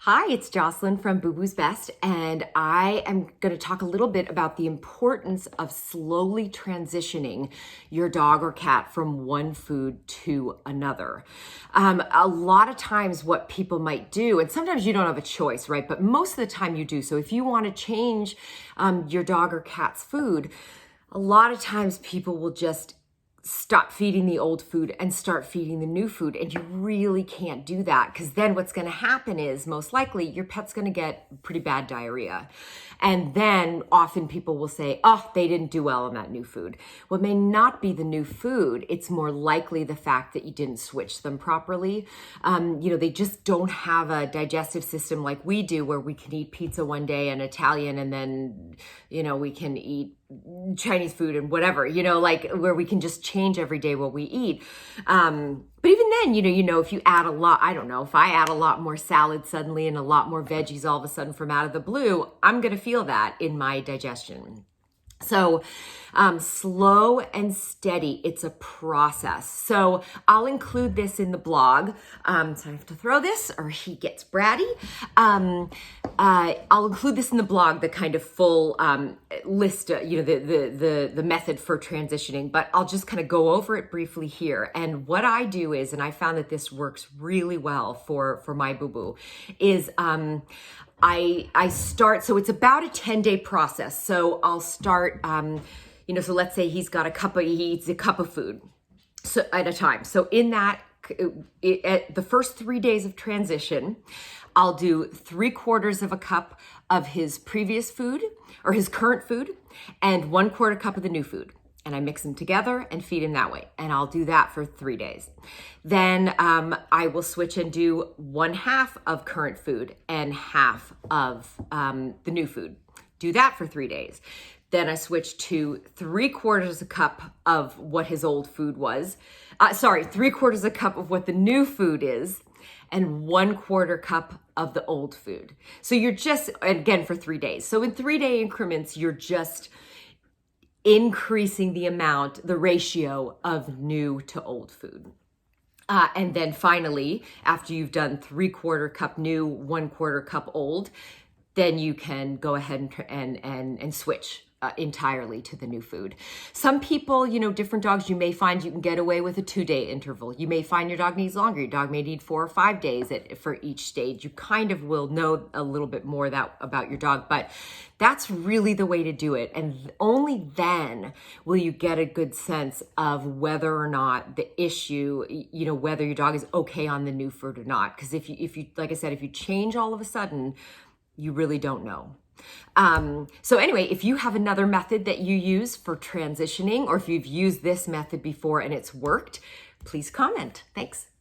Hi, it's Jocelyn from Boo Boo's Best, and I am going to talk a little bit about the importance of slowly transitioning your dog or cat from one food to another. A lot of times what people might do, and sometimes you don't have a choice, right? But most of the time you do. So if you want to change your dog or cat's food, a lot of times people will just stop feeding the old food and start feeding the new food. And you really can't do that, because then what's going to happen is most likely your pet's going to get pretty bad diarrhea. And then often people will say, oh, they didn't do well on that new food. Well, it may not be the new food. It's more likely the fact that you didn't switch them properly. They just don't have a digestive system like we do, where we can eat pizza one day and Italian, and then, we can eat Chinese food and whatever, like where we can just change every day what we eat. But even then, if you add a lot, I don't know, if I add a lot more salad suddenly and a lot more veggies all of a sudden from out of the blue, I'm going to feel that in my digestion. So slow and steady, it's a process. So I'll include this in the blog. So I have to throw this or he gets bratty. I'll include this in the blog, the kind of full list, the method for transitioning, but I'll just kind of go over it briefly here. And what I do is, and I found that this works really well for my Boo Boo, is I start, so it's about a 10-day process. So I'll start, so let's say he eats a cup of food at a time. So in that, at the first 3 days of transition, I'll do 3/4 of a cup of his previous food or his current food and 1/4 cup of the new food. And I mix them together and feed him that way. And I'll do that for 3 days. Then I will switch and do 1/2 of current food and 1/2 of the new food. Do that for 3 days. Then I switch to 3/4 a cup of what his old food was. 3/4 a cup of what the new food is, and 1/4 cup of the old food. So you're just, again, for 3 days. So in 3-day increments, you're just increasing the ratio of new to old food. And then finally, after you've done 3/4 cup new, 1/4 cup old, then you can go ahead and switch entirely to the new food. Some people, different dogs, you may find you can get away with a 2-day interval. You may find your dog needs longer. Your dog may need 4 or 5 days for each stage. You kind of will know a little bit more about your dog, but that's really the way to do it. And only then will you get a good sense of whether or not the issue, whether your dog is okay on the new food or not. Because if you, like I said, if you change all of a sudden, you really don't know. So anyway, if you have another method that you use for transitioning, or if you've used this method before and it's worked, please comment. Thanks.